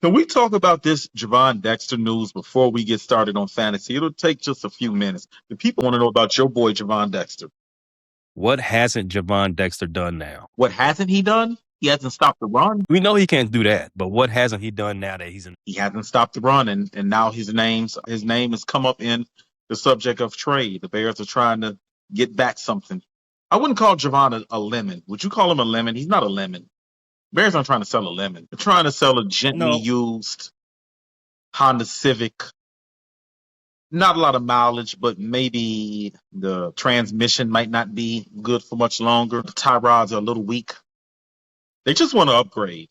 Can we talk about this Gervon Dexter news before we get started on fantasy? It'll take just a few minutes. The people want to know about your boy Gervon Dexter. What hasn't Gervon Dexter done now? What hasn't he done? He hasn't stopped the run. We know he can't do that, but what hasn't he done now that he's in? He hasn't stopped the run, and now his name has come up in the subject of trade. The Bears are trying to get back something. I wouldn't call Gervon a lemon. Would you call him a lemon? He's not a lemon. Bears aren't trying to sell a lemon. They're trying to sell a gently used Honda Civic. Not a lot of mileage, but maybe the transmission might not be good for much longer. The tie rods are a little weak. They just want to upgrade.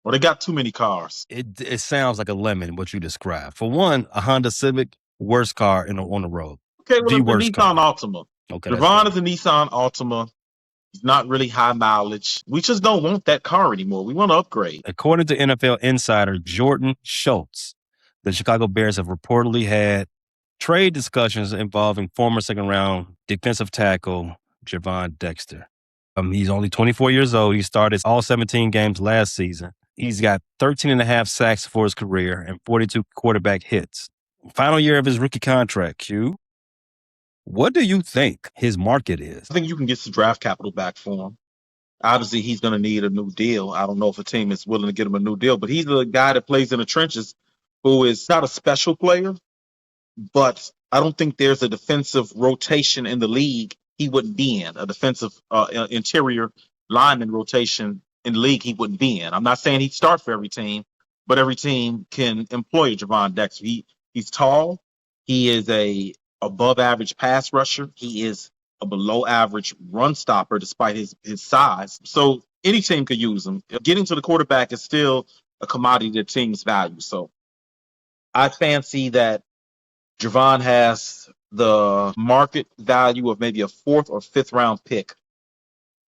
Or they got too many cars. It sounds like a lemon, what you described. For one, a Honda Civic, worst car on the road. Okay, well, it's a Nissan Altima. Okay, Gervon is a Nissan Altima. It's not really high mileage. We just don't want that car anymore. We want to upgrade. According to NFL insider Jordan Schultz, the Chicago Bears have reportedly had trade discussions involving former second-round defensive tackle Gervon Dexter. He's only 24 years old. He started all 17 games last season. He's got 13 and a half sacks for his career and 42 quarterback hits. Final year of his rookie contract, Q. What do you think his market is? I think you can get some draft capital back for him. Obviously, he's going to need a new deal. I don't know if a team is willing to get him a new deal, but he's the guy that plays in the trenches who is not a special player, but I don't think there's a defensive rotation in the league he wouldn't be in, a defensive interior lineman rotation in the league he wouldn't be in. I'm not saying he'd start for every team, but every team can employ Gervon Dexter. He's tall. He is a above average pass rusher. He is a below average run stopper despite his size. So any team could use him. Getting to the quarterback is still a commodity that teams value. So I fancy that Gervon has the market value of maybe a 4th or 5th round pick.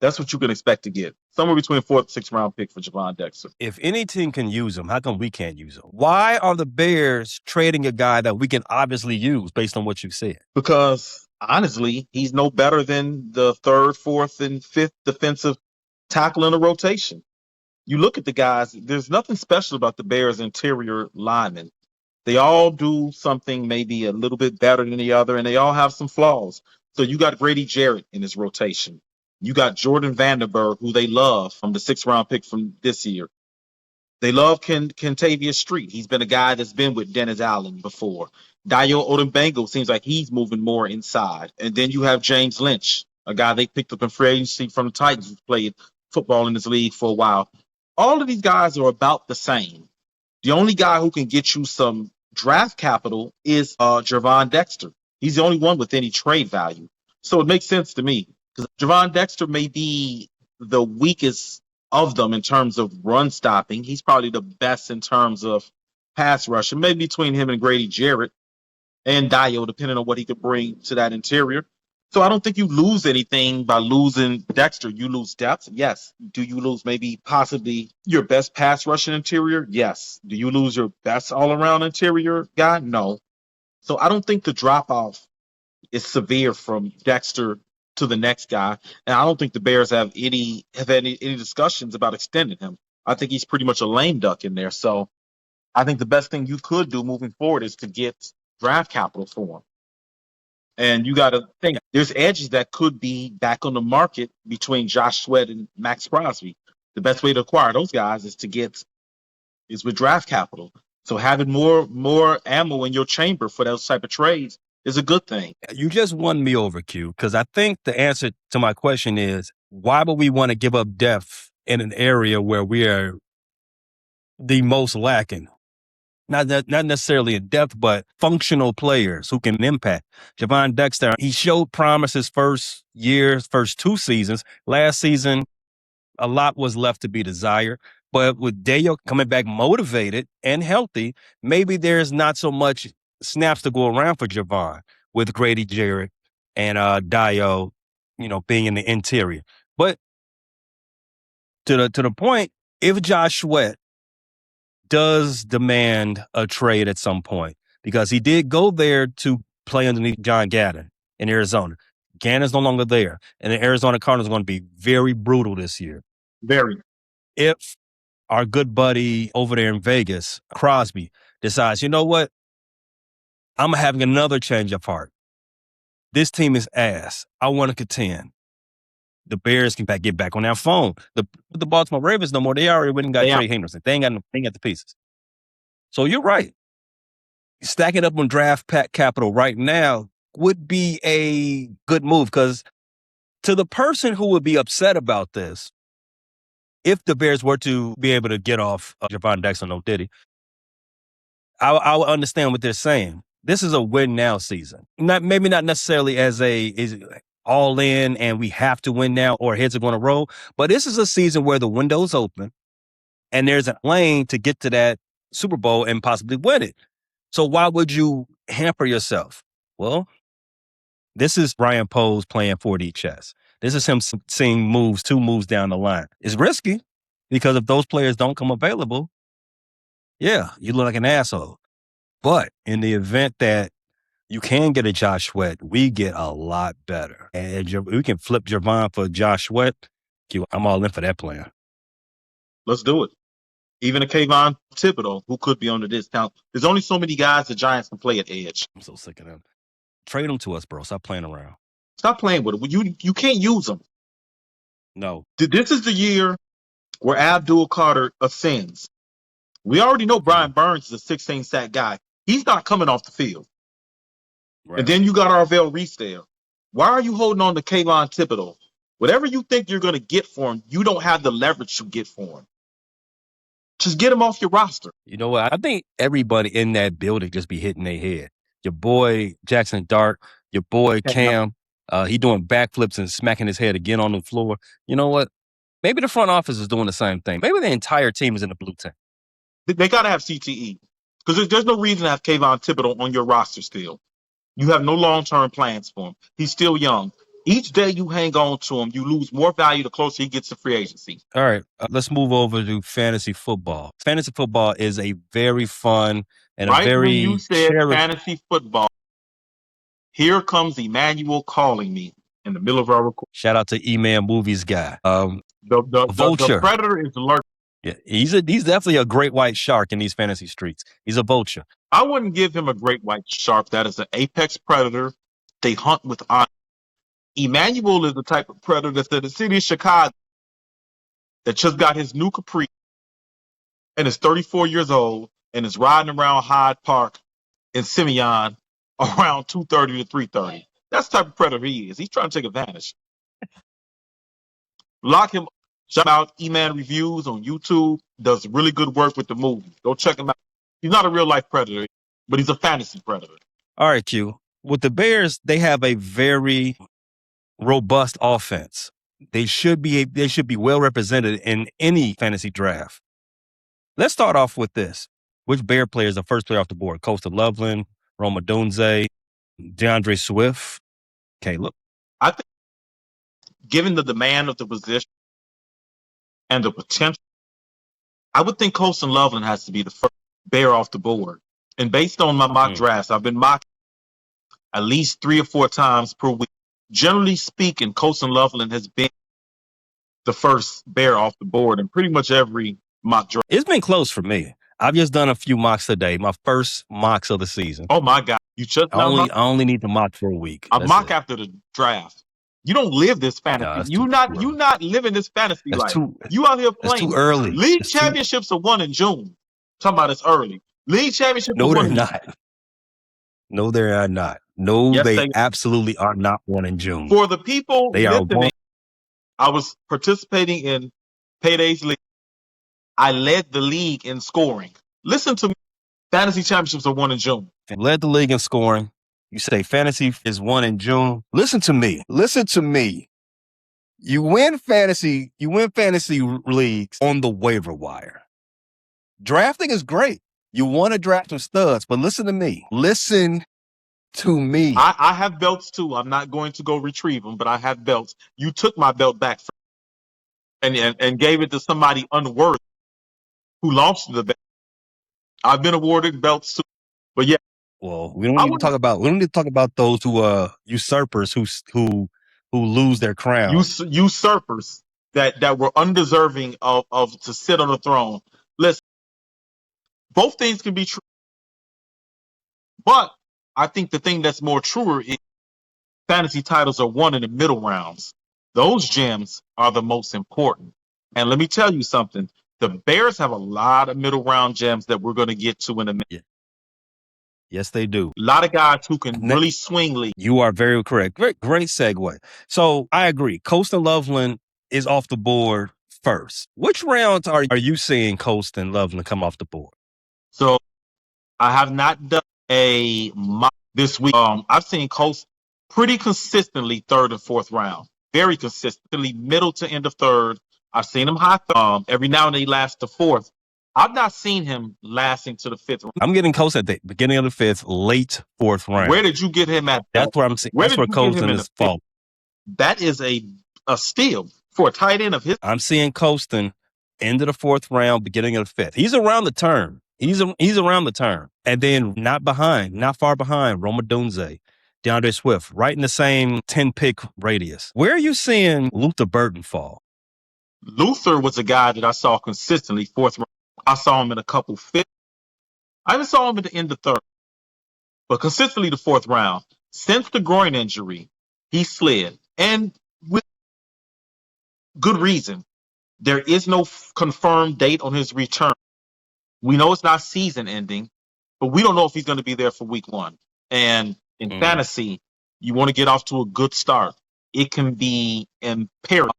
That's what you can expect to get. Somewhere between a 4th and 6th round pick for Gervon Dexter. If any team can use him, how come we can't use him? Why are the Bears trading a guy that we can obviously use based on what you said? Because honestly, he's no better than the 3rd, 4th, and 5th defensive tackle in a rotation. You look at the guys, there's nothing special about the Bears' interior linemen. They all do something maybe a little bit better than the other, and they all have some flaws. So you got Grady Jarrett in his rotation. You got Jordan Vandenberg, who they love, from the 6th round pick from this year. They love Kentavious Street. He's been a guy that's been with Dennis Allen before. Dayo Odembango seems like he's moving more inside. And then you have James Lynch, a guy they picked up in free agency from the Titans, who played football in this league for a while. All of these guys are about the same. The only guy who can get you some draft capital is Gervon Dexter. He's the only one with any trade value. So it makes sense to me. Because Gervon Dexter may be the weakest of them in terms of run stopping. He's probably the best in terms of pass rushing, maybe between him and Grady Jarrett and Dayo, depending on what he could bring to that interior. So I don't think you lose anything by losing Dexter. You lose depth, yes. Do you lose maybe possibly your best pass rushing interior? Yes. Do you lose your best all-around interior guy? No. So I don't think the drop-off is severe from Dexter to the next guy, and I don't think the Bears have any discussions about extending him. I think he's pretty much a lame duck in there. So I think the best thing you could do moving forward is to get draft capital for him. And you got to think there's edges that could be back on the market between Josh Sweat and Max Crosby. The best way to acquire those guys is with draft capital. So having more ammo in your chamber for those type of trades is a good thing. You just won me over, Q, because I think the answer to my question is, why would we want to give up depth in an area where we are the most lacking? Not necessarily in depth, but functional players who can impact. Gervon Dexter, he showed promise his first 2 seasons. Last season, a lot was left to be desired. But with Dayo coming back motivated and healthy, maybe there's not so much snaps to go around for Gervon with Grady Jarrett and Dayo, being in the interior. But to the point, if Josh Sweat does demand a trade at some point, because he did go there to play underneath John Gadden in Arizona. Gannon's no longer there, and the Arizona Cardinals are going to be very brutal this year. Very. If our good buddy over there in Vegas, Crosby, decides, you know what? I'm having another change of heart. This team is ass. I want to contend. The Bears can get back on their phone. The Baltimore Ravens no more. They already went and got Trey Henderson. They ain't got the pieces. So you're right. Stacking up on draft capital right now would be a good move, because to the person who would be upset about this, if the Bears were to be able to get off Gervon Dexter, no Diddy, I would understand what they're saying. This is a win now season. Maybe not necessarily as is all in and we have to win now or heads are going to roll, but this is a season where the window's open and there's a lane to get to that Super Bowl and possibly win it. So why would you hamper yourself? Well, this is Ryan Poles playing 4D chess. This is him seeing two moves down the line. It's risky because if those players don't come available, yeah, you look like an asshole. But in the event that you can get a Josh Sweat, we get a lot better. And we can flip Gervon for Josh Sweat. I'm all in for that plan. Let's do it. Even a Kayvon Thibodeau, who could be on the discount. There's only so many guys the Giants can play at edge. I'm so sick of them. Trade them to us, bro. Stop playing around. Stop playing with them. You can't use them. No. This is the year where Abdul Carter ascends. We already know Brian Burns is a 16 sack guy. He's not coming off the field. Right. And then you got Arvell Reese there. Why are you holding on to Kayvon Thibodeau? Whatever you think you're going to get for him, you don't have the leverage to get for him. Just get him off your roster. You know what? I think everybody in that building just be hitting their head. Your boy Jackson Dart, your boy Cam, he doing backflips and smacking his head again on the floor. You know what? Maybe the front office is doing the same thing. Maybe the entire team is in the blue tank. They got to have CTE, because there's no reason to have Kayvon Thibodeau on your roster still. You have no long-term plans for him. He's still young. Each day you hang on to him, you lose more value the closer he gets to free agency. All right, let's move over to fantasy football. Fantasy football is a very fun and right a very... when you said fantasy football, here comes Emmanuel calling me in the middle of our record. Shout out to E-Man Movies guy. The vulture. The predator is lurking. Yeah, he's definitely a great white shark in these fantasy streets. He's a vulture. I wouldn't give him a great white shark. That is an apex predator. They hunt with eyes. Emmanuel is the type of predator that's in the city of Chicago that just got his new Capri and is 34 years old and is riding around Hyde Park in Simeon around 2:30 to 3:30. That's the type of predator he is. He's trying to take advantage. Lock him. Shout out E-Man Reviews on YouTube. Does really good work with the movie. Go check him out. He's not a real life predator, but he's a fantasy predator. All right, Q. With the Bears, they have a very robust offense. They should be well represented in any fantasy draft. Let's start off with this. Which Bear player is the first player off the board? Colston Loveland, Roma Dunze, DeAndre Swift, Caleb. I think, given the demand of the position and the potential, I would think Colston Loveland has to be the first Bear off the board. And based on my mock drafts, I've been mocking at least 3 or 4 times per week. Generally speaking, Colston Loveland has been the first Bear off the board in pretty much every mock draft. It's been close for me. I've just done a few mocks today. My first mocks of the season. Oh my God! I only need to mock for a week. I mock after the draft. You don't live this fantasy. You not living this fantasy life. You out here playing. It's too early. League championships are won in June. Talking about it's early. League championships. No, they're not. No, they are not. No, yes, they absolutely are not won in June. For the people they are won. I was participating in Payday's League. I led the league in scoring. Listen to me. Fantasy championships are won in June. Led the league in scoring. You say fantasy is won in June. Listen to me. Listen to me. You win fantasy leagues on the waiver wire. Drafting is great. You want to draft some studs, but listen to me. Listen to me. I have belts too. I'm not going to go retrieve them, but I have belts. You took my belt back and gave it to somebody unworthy who lost the belt. I've been awarded belts too, but yeah. Well, we don't need to talk about those who usurpers who lose their crown. Usurpers. that were undeserving of to sit on the throne. Listen, both things can be true, but I think the thing that's more truer is fantasy titles are won in the middle rounds. Those gems are the most important. And let me tell you something. The Bears have a lot of middle round gems that we're going to get to in a minute. Yes, they do. A lot of guys who can really swing league. You are very correct. Great segue. So I agree. Colston Loveland is off the board first. Which rounds are you seeing Colston Loveland come off the board? So I have not done a mock this week. I've seen Colston pretty consistently third and fourth round. Very consistently middle to end of third. I've seen him high every now and then he lasts to fourth. I've not seen him lasting to the fifth round. I'm getting Colston at the beginning of the fifth, late fourth round. Where did you get him at? That's where I'm seeing. That's where Colston is falling. That is a steal for a tight end of his. I'm seeing Colston end of the fourth round, beginning of the fifth. He's around the turn. He's around the turn. And then not far behind, Rome Odunze, DeAndre Swift, right in the same 10-pick radius. Where are you seeing Luther Burton fall? Luther was a guy that I saw consistently fourth round. I saw him in a couple fifth. I even saw him at the end of third. But consistently the fourth round. Since the groin injury, he slid. And with good reason. There is no confirmed date on his return. We know it's not season ending, but we don't know if he's going to be there for week one. And in fantasy, you want to get off to a good start. It can be imperative.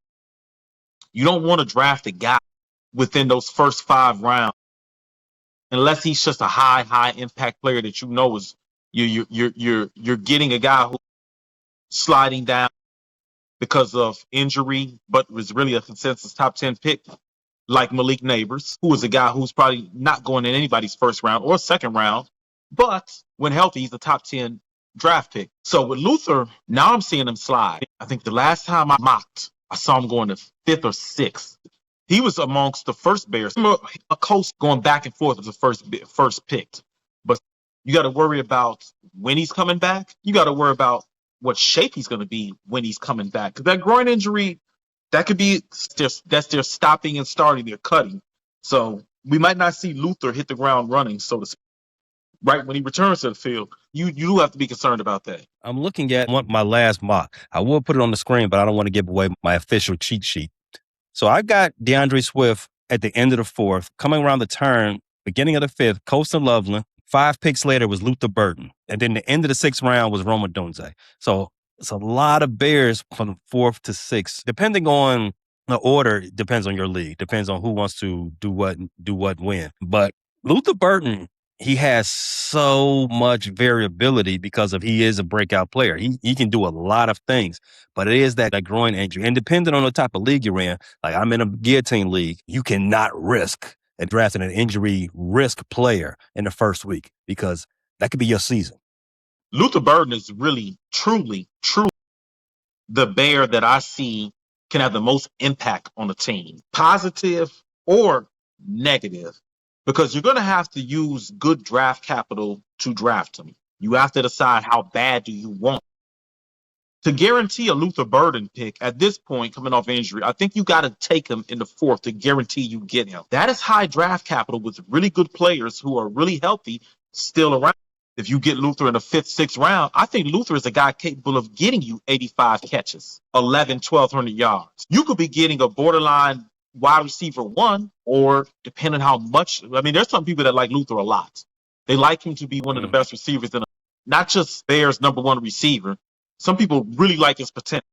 You don't want to draft a guy within those first 5 rounds unless he's just a high impact player that you know is you're getting a guy who's sliding down because of injury, but was really a consensus top 10 pick, like Malik Neighbors, who is a guy who's probably not going in anybody's first round or second round, but when healthy, he's a top 10 draft pick. So with Luther, now I'm seeing him slide. I think the last time I mocked, I saw him going to 5th or 6th. He was amongst the first Bears. A coach going back and forth as the first picked. But you got to worry about when he's coming back. You got to worry about what shape he's going to be when he's coming back. Because that groin injury, that could be that's their stopping and starting, their cutting. So we might not see Luther hit the ground running, so to speak, right when he returns to the field. You do have to be concerned about that. I'm looking at my last mock. I will put it on the screen, but I don't want to give away my official cheat sheet. So I got DeAndre Swift at the end of the fourth, coming around the turn, beginning of the fifth, Colston Loveland. 5 picks later was Luther Burton. And then the end of the 6th round was Rome Odunze. So it's a lot of Bears from 4th to 6th. Depending on the order, it depends on your league. Depends on who wants to do what when. But Luther Burton, he has so much variability because he is a breakout player. He can do a lot of things, but it is that groin injury. And depending on the type of league you're in, like I'm in a guillotine league, you cannot risk and drafting an injury risk player in the first week because that could be your season. Luther Burton is really, truly the Bear that I see can have the most impact on the team, positive or negative, because you're going to have to use good draft capital to draft him. You have to decide how bad do you want. To guarantee a Luther Burton pick at this point, coming off injury, I think you got to take him in the 4th to guarantee you get him. That is high draft capital with really good players who are really healthy still around. If you get Luther in the 5th, 6th round, I think Luther is a guy capable of getting you 85 catches, 1,200 yards. You could be getting a borderline wide receiver 1, or depending how much. I mean, there's some people that like Luther a lot. They like him to be one of the best receivers in not just Bears' number 1 receiver. Some people really like his potential,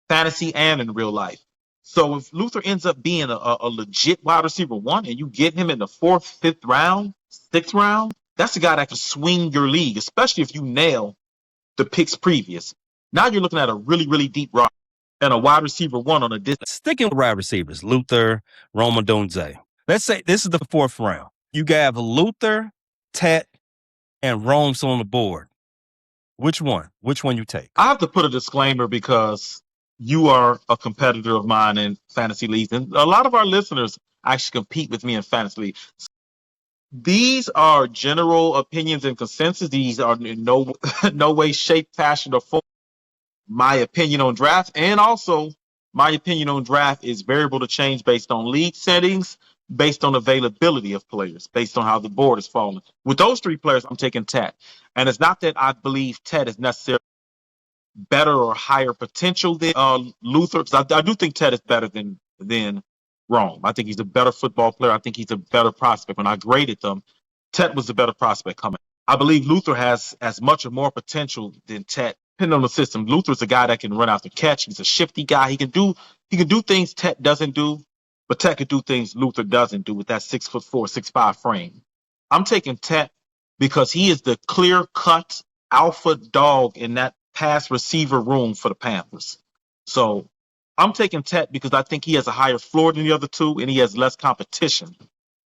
fantasy and in real life. So if Luther ends up being a legit wide receiver 1 and you get him in the 4th, 5th round, 6th round, that's the guy that can swing your league, especially if you nail the picks previous. Now you're looking at a really, really deep roster and a wide receiver 1 on a distance. Sticking with wide receivers, Luther, Rome Odunze. Let's say this is the 4th round. You have Luther, Tet, and Rome's on the board. Which one? Which one you take? I have to put a disclaimer because you are a competitor of mine in fantasy leagues, and a lot of our listeners actually compete with me in fantasy leagues. These are general opinions and consensus. These are in no way, shape, fashion, or form my opinion on drafts, and also My opinion on draft is variable to change based on league settings, based on availability of players, based on how the board is falling. With those three players, I'm taking Tet. And it's not that I believe Tet is necessarily better or higher potential than Luther, because I do think Tet is better than Rome. I think he's a better football player. I think he's a better prospect. When I graded them, Tet was the better prospect coming. I believe Luther has as much or more potential than Tet, depending on the system. Luther's a guy that can run out the catch. He's a shifty guy. He can do things Tet doesn't do, but Tet can do things Luther doesn't do with that 6'4", 6'5" frame. I'm taking Tet because he is the clear cut alpha dog in that pass receiver room for the Panthers. So I'm taking Tet because I think he has a higher floor than the other two and he has less competition.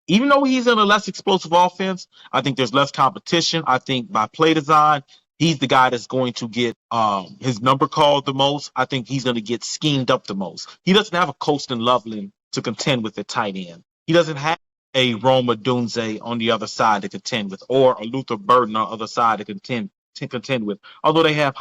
Even though he's in a less explosive offense, I think there's less competition. I think by play design, he's the guy that's going to get his number called the most. I think he's going to get schemed up the most. He doesn't have a Colston Loveland to contend with at tight end. He doesn't have a Roma Dunze on the other side to contend with, or a Luther Burden on the other side to contend with. Although they have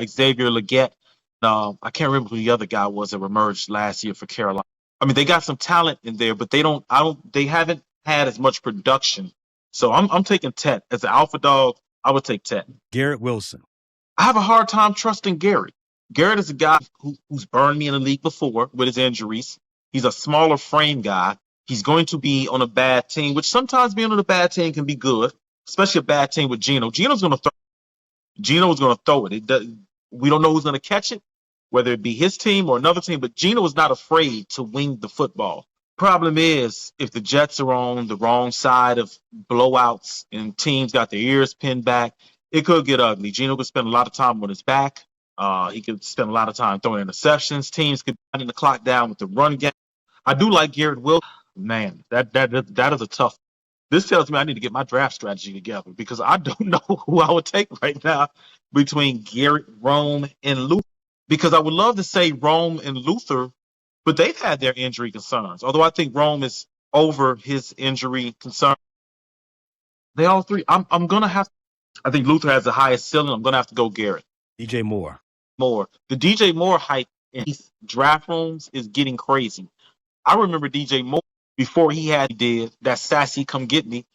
Xavier Leggett, I can't remember who the other guy was that emerged last year for Carolina. I mean, they got some talent in there, but they haven't had as much production. So I'm taking Tet as an alpha dog. I would take Tet. Garrett Wilson. I have a hard time trusting Garrett. Garrett is a guy who's burned me in the league before with his injuries. He's a smaller frame guy. He's going to be on a bad team, which sometimes being on a bad team can be good, especially a bad team with Geno. Geno's going to throw it. We don't know who's going to catch it, whether it be his team or another team, but Geno is not afraid to wing the football. Problem is, if the Jets are on the wrong side of blowouts and teams got their ears pinned back, it could get ugly. Geno could spend a lot of time on his back. He could spend a lot of time throwing interceptions. Teams could wind the clock down with the run game. I do like Garrett Wilson. Man, that is a tough. This tells me I need to get my draft strategy together because I don't know who I would take right now between Garrett, Rome, and Luther. Because I would love to say Rome and Luther, but they've had their injury concerns. Although I think Rome is over his injury concern. They all three. I'm gonna have. I think Luther has the highest ceiling. I'm gonna have to go Garrett. DJ Moore. The DJ Moore hype in these draft rooms is getting crazy. I remember DJ Moore before he did that sassy come get me.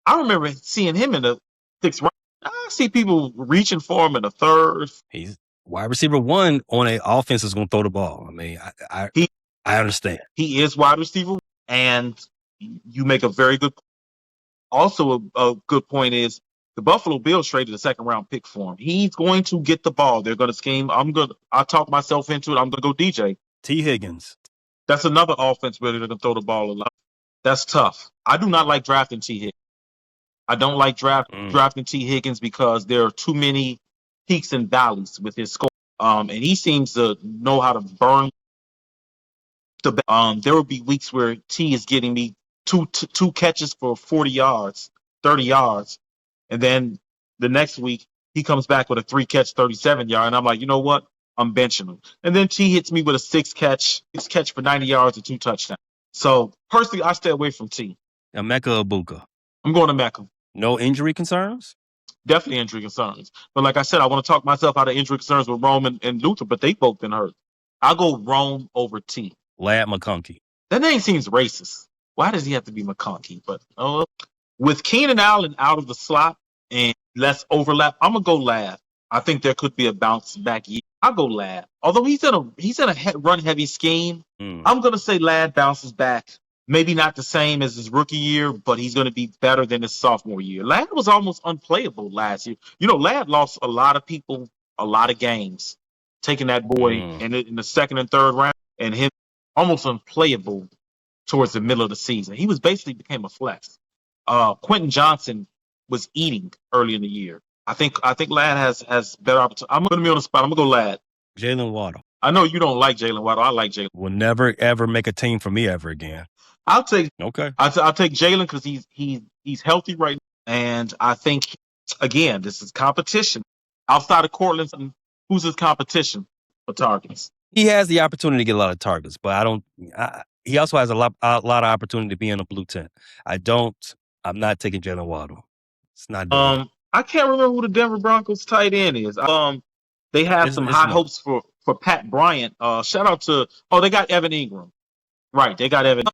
I remember seeing him in the 6th round. I see people reaching for him in the 3rd. He's wide receiver 1 on an offense is going to throw the ball. I mean, I understand. He is wide receiver, and you make a very good. Also, a good point is the Buffalo Bills traded a 2nd round pick for him. He's going to get the ball. They're going to scheme. I talk myself into it. I'm going to go DJ. T. Higgins. That's another offense where they're going to throw the ball a lot. That's tough. I do not like drafting T. Higgins. I don't like drafting T. Higgins because there are too many peaks and valleys with his score. And he seems to know how to burn there will be weeks where T is getting me two catches for 40 yards, 30 yards. And then the next week he comes back with a 3-catch, 37-yard. And I'm like, you know what? I'm benching him. And then T hits me with a 6-catch for 90 yards and 2 touchdowns. So personally, I stay away from T. Emeka Egbuka. I'm going to Mecca. No injury concerns? Definitely injury concerns. But like I said, I want to talk myself out of injury concerns with Rome and Luther, but they both been hurt. I'll go Rome over T. Lad McConkey. That name seems racist. Why does he have to be McConkey? But with Keenan Allen out of the slot and less overlap, I'm going to go Lad. I think there could be a bounce back year. I'll go Lad. Although he's in a run-heavy scheme, I'm going to say Lad bounces back. Maybe not the same as his rookie year, but he's going to be better than his sophomore year. Lad was almost unplayable last year. You know, Lad lost a lot of people, a lot of games, taking that boy in the 2nd and 3rd round, and him almost unplayable towards the middle of the season. He basically became a flex. Quentin Johnson was eating early in the year. I think Lad has better opportunity. I'm going to be on the spot. I'm going to go Lad. Jalen Waddle. I know you don't like Jalen Waddle. I like Jalen. Will never ever make a team for me ever again. I'll take Jalen because he's healthy right now, and I think again this is competition outside of Cortland. Who's his competition for targets? He has the opportunity to get a lot of targets, but he also has a lot of opportunity to be in a blue tent. I'm not taking Jalen Waddle. It's not. I can't remember who the Denver Broncos tight end is. They have some high hopes for for Pat Bryant. Shout out to they got Evan Ingram. Right, they got Evan.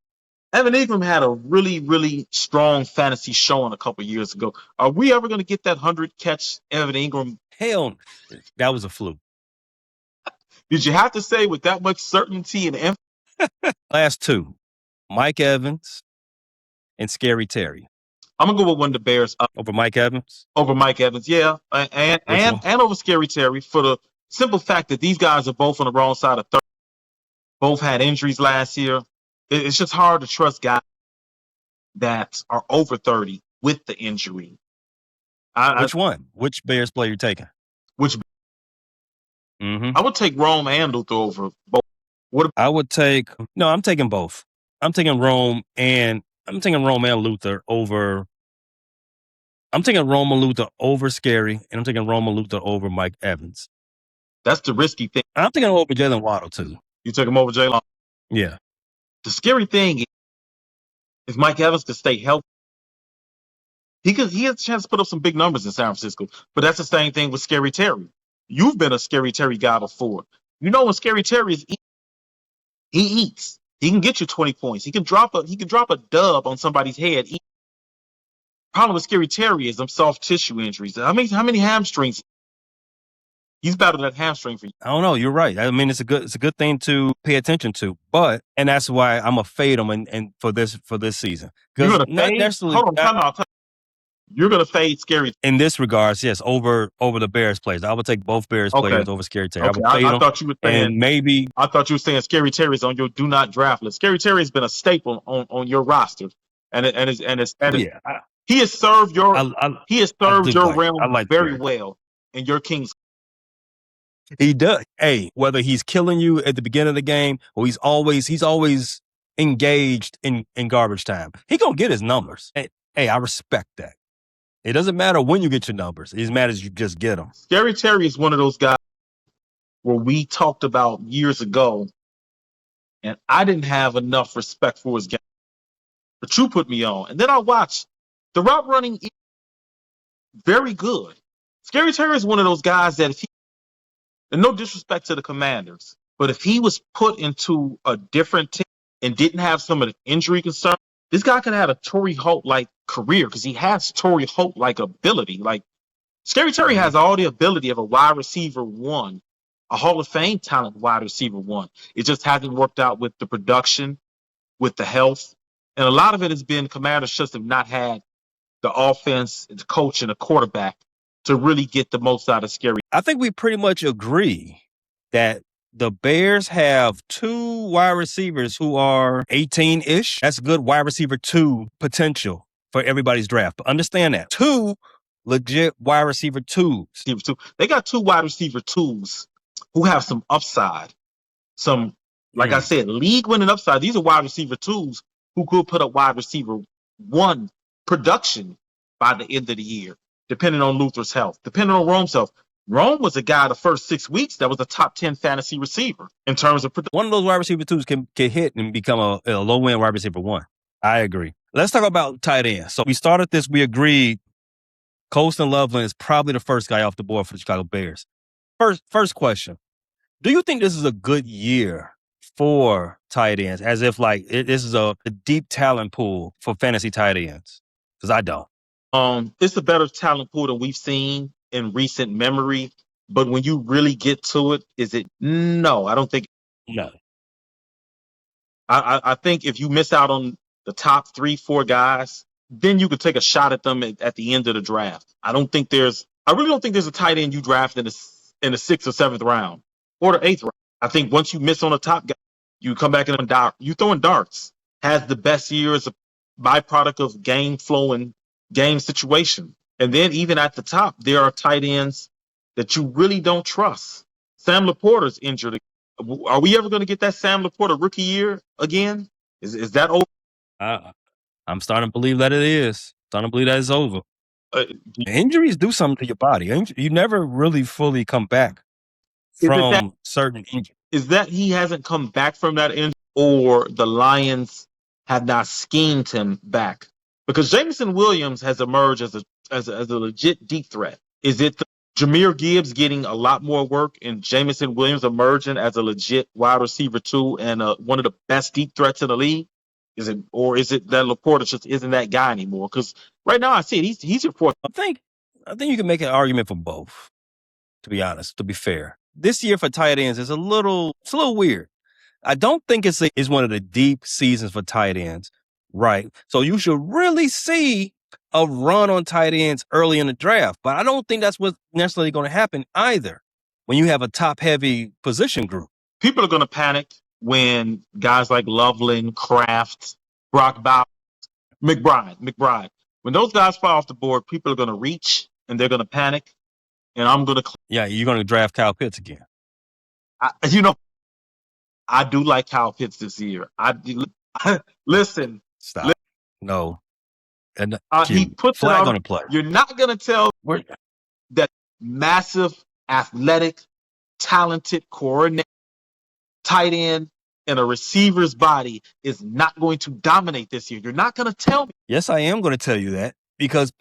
Evan Ingram had a really, really strong fantasy showing a couple years ago. Are we ever going to get that 100-catch Evan Ingram? Hell, that was a fluke. Did you have to say with that much certainty and emphasis? Last two, Mike Evans and Scary Terry. I'm going to go with one of the Bears. Over Mike Evans? Over Mike Evans, yeah. And over Scary Terry for the simple fact that these guys are both on the wrong side of 30. Both had injuries last year. It's just hard to trust guys that are over 30 with the injury. Which one? Which Bears player you taking? Which? I would take Rome and Luther over both. I'm taking both. I'm taking Rome and Luther over. I'm taking Rome and Luther over Scary, and I'm taking Rome and Luther over Mike Evans. That's the risky thing. I'm taking him over Jalen Waddle too. You take him over Jalen? Yeah. The scary thing is, if Mike Evans could stay healthy, he has a chance to put up some big numbers in San Francisco. But that's the same thing with Scary Terry. You've been a Scary Terry guy before. You know when Scary Terry is eating, he eats. He can get you 20 points. He can drop a dub on somebody's head. Problem with Scary Terry is them soft tissue injuries. How many hamstrings? He's battled that hamstring for you. I don't know. You're right. I mean, it's a good thing to pay attention to. And that's why I'm gonna fade him and for this season. You're gonna fade? Hold on, time out. You're gonna fade Scary in this regards, yes, over the Bears players. I would take both Bears players over Scary Terry. Okay. I thought you were saying I thought you were saying Scary Terry's on your do not draft list. Scary Terry has been a staple on your roster, he has served your realm very well in your Kings. He does. Hey, whether he's killing you at the beginning of the game or he's always engaged in garbage time, he gonna get his numbers. Hey, I respect that. It doesn't matter when you get your numbers. It matters you just get them. Scary Terry is one of those guys where we talked about years ago, and I didn't have enough respect for his game. But you put me on. And then I watched the route running very good. Scary Terry is one of those guys that and no disrespect to the Commanders, but if he was put into a different team and didn't have some of the injury concerns, this guy could have had a Torrey Holt-like career because he has Torrey Holt-like ability. Like, Scary Terry has all the ability of a wide receiver one, a Hall of Fame talent wide receiver one. It just hasn't worked out with the production, with the health. And a lot of it has been Commanders just have not had the offense, the coach, and the quarterback to really get the most out of Scary. I think we pretty much agree that the Bears have two wide receivers who are 18-ish. That's good wide receiver 2 potential for everybody's draft. But understand that. 2 legit wide receiver 2s. They got 2 wide receiver 2s who have some upside. Some, like I said, league-winning upside. These are wide receiver 2s who could put up wide receiver 1 production by the end of the year, depending on Luther's health, depending on Rome's health. Rome was a guy the first 6 weeks that was a top 10 fantasy receiver in terms of production. One of those wide receiver 2s can hit and become a low-end wide receiver 1. I agree. Let's talk about tight ends. So we started this, we agreed Colston Loveland is probably the first guy off the board for the Chicago Bears. First question. Do you think this is a good year for tight ends? As if this is a deep talent pool for fantasy tight ends? Because I don't. It's a better talent pool than we've seen in recent memory, but when you really get to it, no, I don't think. No. I think if you miss out on the top 3-4 guys, then you could take a shot at them at the end of the draft. I really don't think there's a tight end you draft in the 6th or 7th round or the 8th round. I think once you miss on the top guy, you come back and you throwing darts. Has the best year as a byproduct of game flow and game situation. And then even at the top, there are tight ends that you really don't trust. Sam Laporta's injured. Are we ever going to get that Sam Laporta rookie year again? Is that over? I'm starting to believe that it is. Starting to believe that it's over. Injuries do something to your body. You never really fully come back from certain injuries. Is that he hasn't come back from that injury, or the Lions have not schemed him back? Because Jameson Williams has emerged as a legit deep threat. Is it the Jahmyr Gibbs getting a lot more work and Jamison Williams emerging as a legit wide receiver too and one of the best deep threats in the league? Is it that Laporta just isn't that guy anymore? Because right now I see it. He's your fourth. I think you can make an argument for both, to be honest, to be fair. This year for tight ends is a little weird. I don't think it's one of the deep seasons for tight ends, right? So you should really see a run on tight ends early in the draft, but I don't think that's what's necessarily going to happen either when you have a top-heavy position group. People are going to panic when guys like Loveland, Kraft, Brock Bowers, McBride. When those guys fall off the board, people are going to reach and they're going to panic. And I'm going to... Yeah, you're going to draft Kyle Pitts again. I do like Kyle Pitts this year. Listen. Stop. No. And he puts flag on the play. You're not going to tell that massive, athletic, talented, coordinated tight end in a receiver's body is not going to dominate this year. You're not going to tell me. Yes, I am going to tell you that because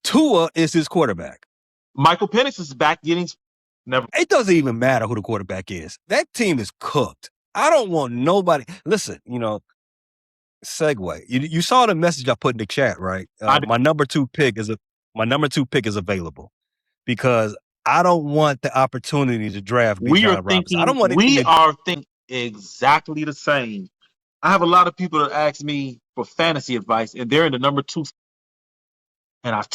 Tua is his quarterback. Michael Penix is back getting... Never. It doesn't even matter who the quarterback is. That team is cooked. I don't want nobody. Listen, segue. You saw the message I put in the chat, right? My number two pick is available because I don't want the opportunity to draft Bijan Robinson. I don't want. We are thinking exactly the same. I have a lot of people that ask me for fantasy advice, and they're in the number 2. And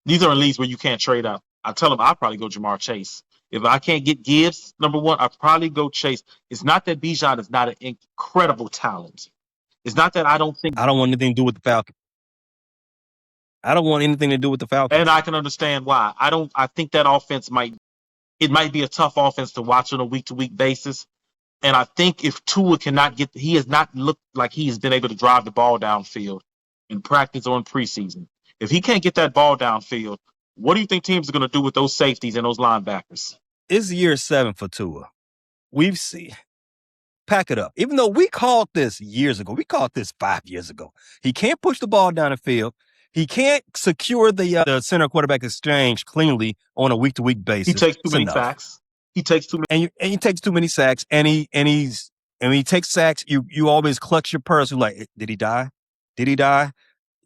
these are in leagues where you can't trade out. I tell them I'll probably go Jamar Chase. If I can't get Gibbs, number 1, I'll probably go Chase. It's not that Bijan is not an incredible talent. It's not that I don't think... I don't want anything to do with the Falcons. And I can understand why. I think that offense might be a tough offense to watch on a week-to-week basis. And I think if Tua he has not looked like he has been able to drive the ball downfield in practice or in preseason. If he can't get that ball downfield, what do you think teams are going to do with those safeties and those linebackers? It's year 7 for Tua. We've seen... Pack it up. Even though we called this years ago, we called this 5 years ago. He can't push the ball down the field. He can't secure the center quarterback exchange cleanly on a week-to-week basis. He takes too many sacks. He takes too many, and he takes too many sacks. And when he takes sacks, you always clutch your purse. You're like, did he die?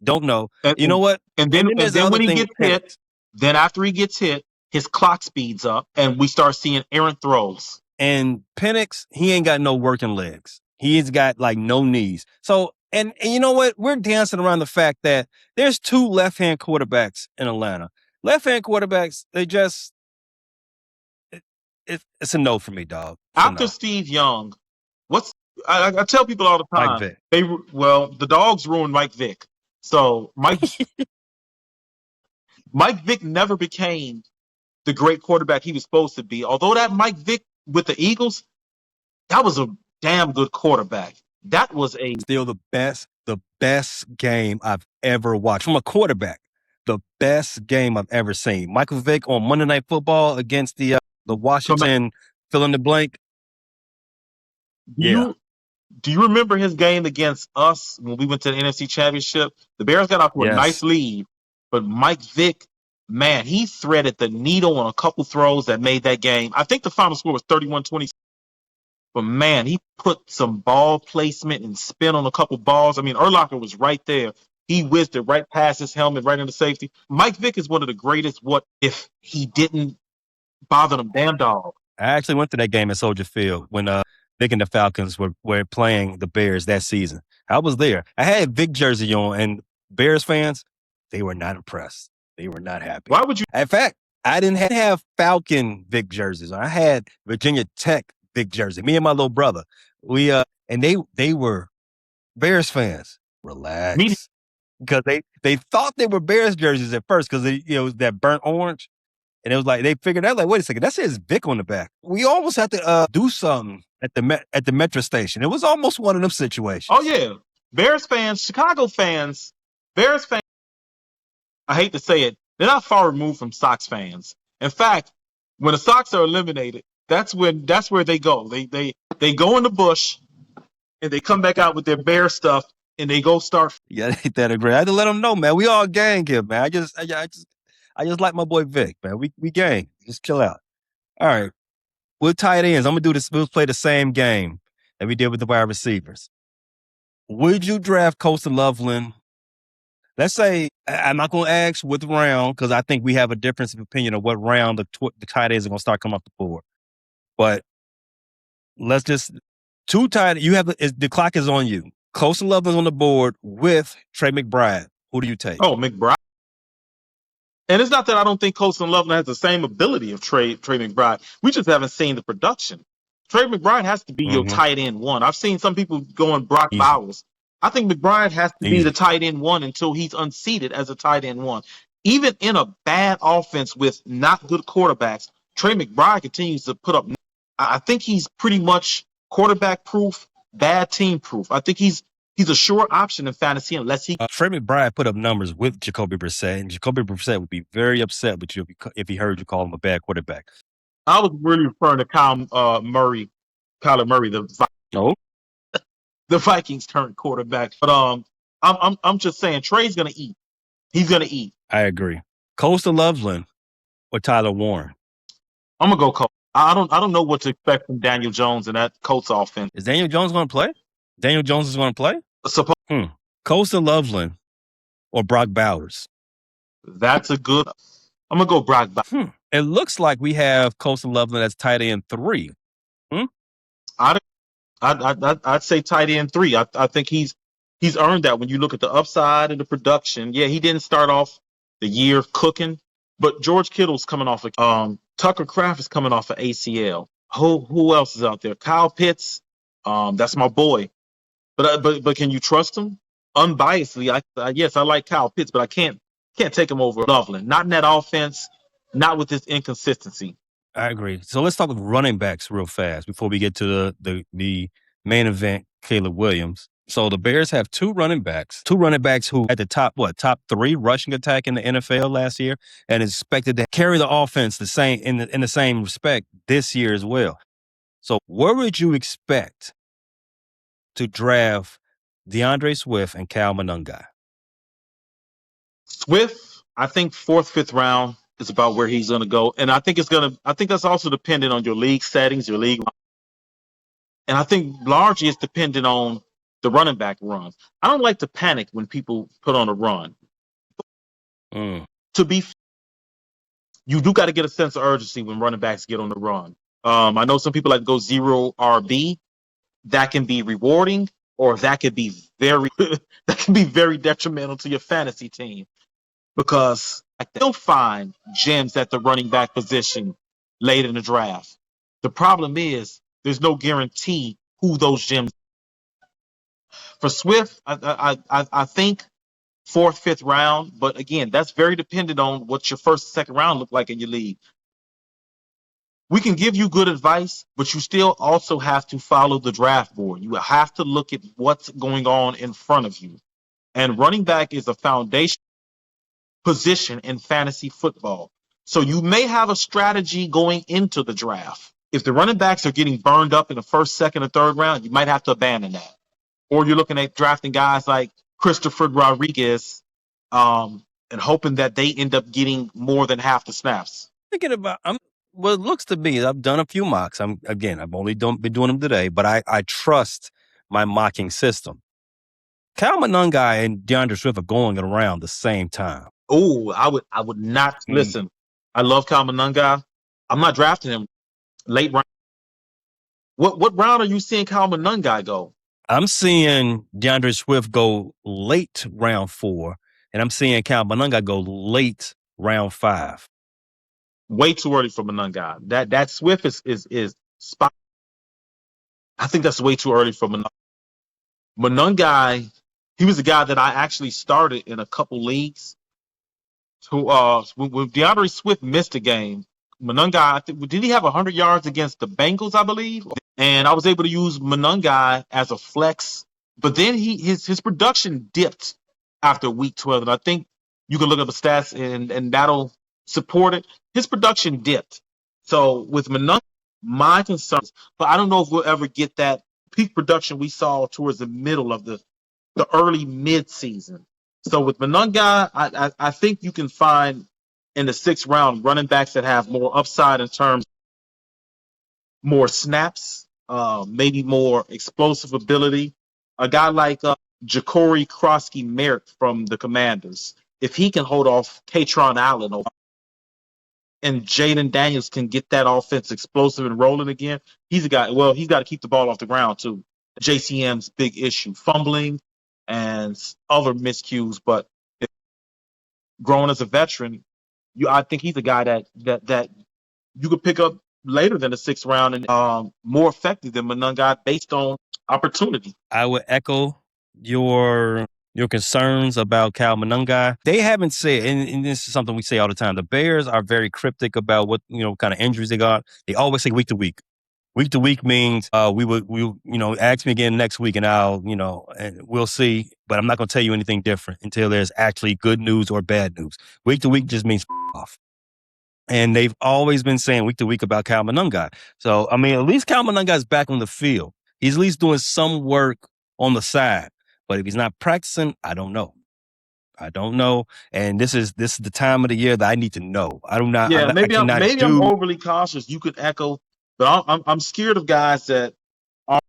Don't know. You know what? And then when he gets hit, then after he gets hit, his clock speeds up, and we start seeing errant throws. And Penix, he ain't got no working legs. He's got like no knees. So, and you know what? We're dancing around the fact that there's 2 left-hand quarterbacks in Atlanta. Left-hand quarterbacks, they just, it's a no for me, dog. After Steve Young, I tell people all the time, Mike Vick. The dogs ruined Mike Vick. So Mike Vick never became the great quarterback he was supposed to be. Although that Mike Vick with the Eagles, that was a damn good quarterback. That was still the best game I've ever watched from a quarterback. The best game I've ever seen. Michael Vick on Monday Night Football against the Washington fill in the blank. Do you remember his game against us when we went to the NFC Championship? The Bears got off to a nice lead, but Mike Vick, man, he threaded the needle on a couple throws that made that game. I think the final score was 31-20. But, man, he put some ball placement and spin on a couple balls. I mean, Urlacher was right there. He whizzed it right past his helmet, right into safety. Mike Vick is one of the greatest what if he didn't bother them damn dog. I actually went to that game at Soldier Field when Vick and the Falcons were playing the Bears that season. I was there. I had Vick jersey on, and Bears fans, they were not impressed. They were not happy. Why would you? In fact, I didn't have Falcon Vick jerseys. I had Virginia Tech Vick jersey. Me and my little brother. We and they were Bears fans. Relax. Because they thought they were Bears jerseys at first because it was that burnt orange. And it was like they figured out, like, wait a second, that says Vic on the back. We almost had to do something at the metro station. It was almost one of them situations. Oh yeah, Bears fans, Chicago fans, Bears fans. I hate to say it, they're not far removed from Sox fans. In fact, when the Sox are eliminated, that's where they go. They go in the bush, and they come back out with their Bear stuff, and they go start. Yeah, I hate that agree. I had to let them know, man. We all gang here, man. I just like my boy Vic, man. We gang. Just chill out. All right. With tight ends, I'm gonna do this. We'll play the same game that we did with the wide receivers. Would you draft Colston Loveland? Let's say I'm not gonna ask what round because I think we have a difference of opinion of what round the tight ends are gonna start coming off the board. But let's just two tight. You have the clock is on you. Colston Loveland's on the board with Trey McBride. Who do you take? Oh, McBride. And it's not that I don't think Colston Loveland has the same ability of Trey McBride. We just haven't seen the production. Trey McBride has to be your tight end one. I've seen some people going Brock Bowers. I think McBride has to be the tight end one until he's unseated as a tight end one. Even in a bad offense with not good quarterbacks, Trey McBride continues to put up. I think he's pretty much quarterback proof, bad team proof. I think he's a sure option in fantasy unless he. Trey McBride put up numbers with Jacoby Brissett, and Jacoby Brissett would be very upset with you if he heard you call him a bad quarterback. I was really referring to Kyler Murray, the Vikings turned quarterback. But I'm just saying Trey's gonna eat. He's gonna eat. I agree. Colston Loveland or Tyler Warren? I'm gonna go Colts. I don't know what to expect from Daniel Jones in that Colts offense. Is Daniel Jones going to play? Daniel Jones is going to play? Colston Loveland or Brock Bowers? That's a good. I'm gonna go Brock Bowers. It looks like we have Colston Loveland as tight end 3. I'd say tight end 3. I think he's earned that when you look at the upside and the production. Yeah, he didn't start off the year cooking, but George Kittle's coming off of Tucker Kraft is coming off of ACL. Who else is out there? Kyle Pitts. That's my boy. But can you trust him? Unbiasedly, yes, I like Kyle Pitts, but I can't take him over Loveland. Not in that offense, not with this inconsistency. I agree. So let's talk with running backs real fast before we get to the main event, Caleb Williams. So the Bears have two running backs who at the top 3 rushing attack in the NFL last year, and is expected to carry the offense the same in the same respect this year as well. So where would you expect to draft DeAndre Swift and Cal Monungai? Swift, I think 4th, 5th round is about where he's going to go, and I think that's also dependent on your league settings, your league, and I think largely it's dependent on the running back runs. I don't like to panic when people put on a run. To be, you do got to get a sense of urgency when running backs get on the run. I know some people like to go 0 RB. That can be rewarding, or that could be very detrimental to your fantasy team, because they'll find gems at the running back position late in the draft. The problem is there's no guarantee who those gems. For Swift, I think 4th, 5th round, but again, that's very dependent on what your 1st, 2nd round look like in your league. We can give you good advice, but you still also have to follow the draft board. You have to look at what's going on in front of you. And running back is a foundation position in fantasy football. So you may have a strategy going into the draft. If the running backs are getting burned up in the 1st, 2nd, or 3rd round, you might have to abandon that. Or you're looking at drafting guys like Christopher Rodriguez and hoping that they end up getting more than half the snaps. Well, it looks to me, I've done a few mocks. I've only been doing them today, but I trust my mocking system. Cal Monungai and DeAndre Swift are going around the same time. Oh, I would not listen. I love Cal Monungai. I'm not drafting him late round. What round are you seeing Cal Monungai go? I'm seeing DeAndre Swift go late round 4, and I'm seeing Cal Monungai go late round 5. Way too early for Monungai. That Swift is spot. I think that's way too early for Monungai. Monungai, he was a guy that I actually started in a couple leagues. When DeAndre Swift missed a game, Monungai, did he have 100 yards against the Bengals, I believe? And I was able to use Monungai as a flex, but then his production dipped after week 12, and I think you can look up the stats and that'll support it. His production dipped. So with Monungai, my concerns, but I don't know if we'll ever get that peak production we saw towards the middle of the early mid-season. So with Monungai, I think you can find in the 6th round, running backs that have more upside in terms more snaps, maybe more explosive ability. A guy like Ja'Cory Krosky Merrick from the Commanders, if he can hold off Katron Allen and Jaden Daniels can get that offense explosive and rolling again, he's a guy. Well, he's got to keep the ball off the ground too. JCM's big issue, fumbling and other miscues. But growing as a veteran, I think he's a guy that you could pick up later than the 6th round and more effective than Monangai based on opportunity. I would echo your concerns about Cal Monangai. They haven't said, and this is something we say all the time, the Bears are very cryptic about what, kind of injuries they got. They always say week to week. Week to week means we ask me again next week and and we'll see. But I'm not going to tell you anything different until there's actually good news or bad news. Week to week just means off. And they've always been saying week to week about Cal Monangai. So, I mean, at least Cal Monangai is back on the field. He's at least doing some work on the side. But if he's not practicing, I don't know. And this is the time of the year that I need to know. Yeah, maybe I'm overly cautious. You could echo, but I'm scared of guys that aren't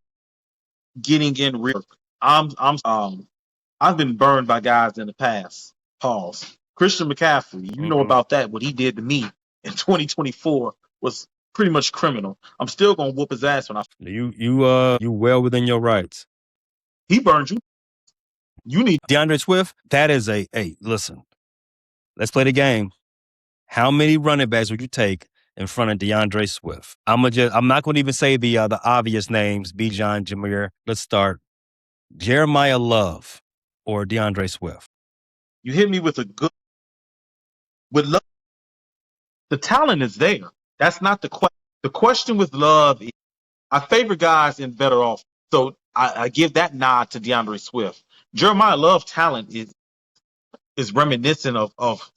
getting in real. I've been burned by guys in the past. Pause. Christian McCaffrey, you know about that. What he did to me in 2024 was pretty much criminal. I'm still gonna whoop his ass when you well within your rights. He burned you. You need DeAndre Swift. That is listen. Let's play the game. How many running backs would you take in front of DeAndre Swift? I'm not going to even say the obvious names. Bijan, Jameer. Let's start. Jeremiah Love or DeAndre Swift. You hit me with with Love. The talent is there. That's not the question. The question with Love is I favor guys in better off. So I give that nod to DeAndre Swift. Jeremiah Love talent is reminiscent of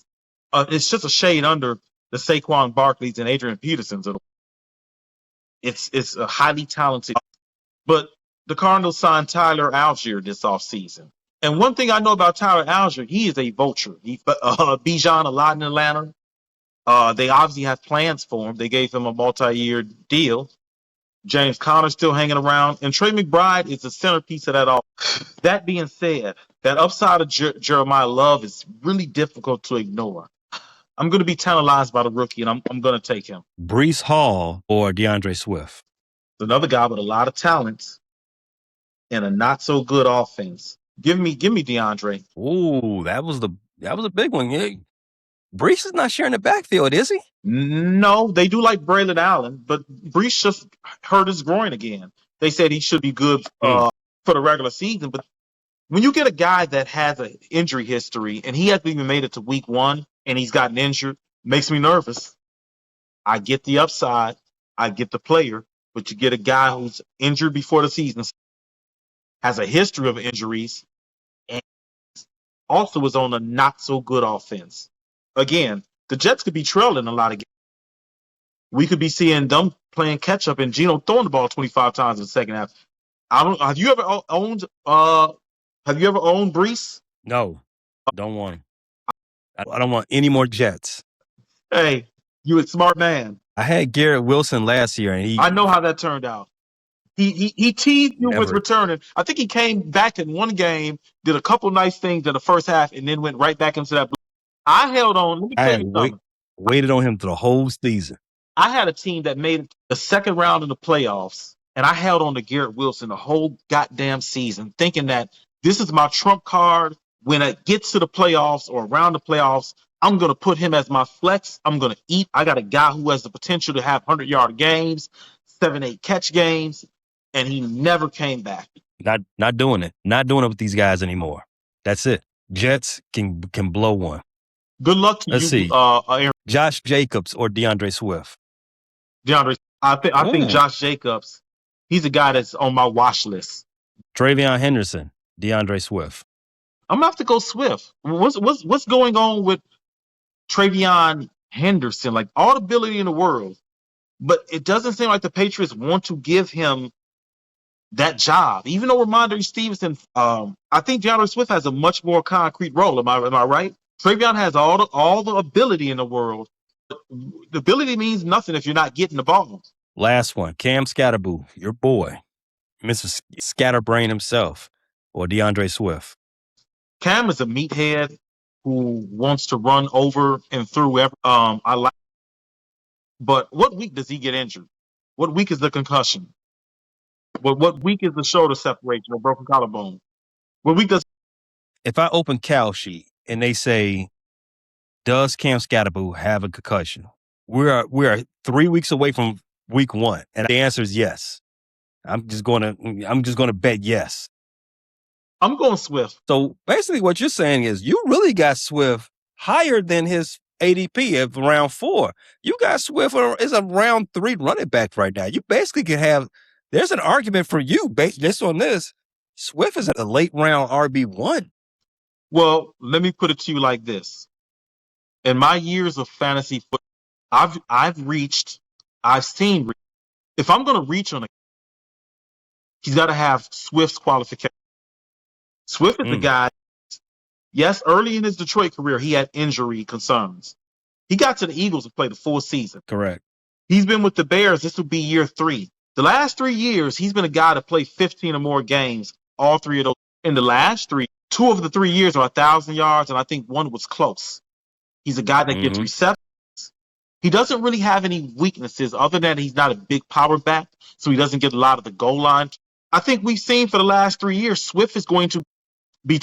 it's just a shade under the Saquon Barkleys and Adrian Petersons. It's a highly talented, but the Cardinals signed Tyler Algier this offseason. And one thing I know about Tyler Algier, he is a vulture. Bijan a lot in Atlanta. They obviously have plans for him. They gave him a multi-year deal. James Conner's still hanging around, and Trey McBride is the centerpiece of that all. That being said, that upside of Jeremiah Love is really difficult to ignore. I'm going to be tantalized by the rookie, and I'm going to take him. Breece Hall or DeAndre Swift? Another guy with a lot of talent and a not so good offense. Give me DeAndre. Ooh, that was a big one. Yeah. Breece is not sharing the backfield, is he? No, they do like Braylon Allen, but Breece just hurt his groin again. They said he should be good for the regular season, but when you get a guy that has an injury history and he hasn't even made it to week 1 and he's gotten injured, makes me nervous. I get the upside, I get the player, but you get a guy who's injured before the season, has a history of injuries, and also is on a not so good offense. Again, the Jets could be trailing a lot of games. We could be seeing them playing catch up and Geno throwing the ball 25 times in the second half. Have you ever owned Breece? No, don't want him. I don't want any more Jets. Hey, you a smart man. I had Garrett Wilson last year, and I know how that turned out. He teased you with returning. I think he came back in one game, did a couple nice things in the first half, and then went right back into that. I held on. Let me tell you something. Waited on him through the whole season. I had a team that made it the second round in the playoffs, and I held on to Garrett Wilson the whole goddamn season, thinking that this is my trump card. When it gets to the playoffs or around the playoffs, I'm going to put him as my flex. I'm going to eat. I got a guy who has the potential to have 100-yard games, 7-8 catch games, and he never came back. Not doing it. Not doing it with these guys anymore. That's it. Jets can blow one. Good luck to you. Let's see. Aaron. Josh Jacobs or DeAndre Swift? DeAndre, I think Josh Jacobs, he's a guy that's on my watch list. Travion Henderson, DeAndre Swift. I'm gonna have to go Swift. What's going on with Travion Henderson? Like, all the ability in the world, but it doesn't seem like the Patriots want to give him that job. Even though Ramondre Stevenson, I think DeAndre Swift has a much more concrete role. Am I right? Travion has all the ability in the world. The ability means nothing if you're not getting the ball. Last one, Cam Scatterboo, your boy, Mr. Scatterbrain himself, or DeAndre Swift. Cam is a meathead who wants to run over and through every. I like, but what week does he get injured? What week is the concussion? What week is the shoulder separation or broken collarbone? What week does? If I open Cal sheet and they say, does Cam Scatterboo have a concussion? We are 3 weeks away from week 1, and the answer is yes. I'm just gonna bet yes. I'm going Swift. So basically, what you're saying is you really got Swift higher than his ADP of round 4. You got Swift is a round 3 running back right now. You basically can have. There's an argument for you based on this. Swift is a late round RB1. Well, let me put it to you like this. In my years of fantasy football, I've seen, if I'm going to reach on a, he's got to have Swift's qualification. Swift is the guy, yes, early in his Detroit career, he had injury concerns. He got to the Eagles and played the full season. Correct. He's been with the Bears. This will be year 3. The last 3 years, he's been a guy to play 15 or more games, all 3 of those. In the last 3, 2 of the 3 years are 1,000 yards, and I think 1 was close. He's a guy that gets receptions. He doesn't really have any weaknesses other than he's not a big power back, so he doesn't get a lot of the goal line. I think we've seen for the last 3 years, Swift is going to be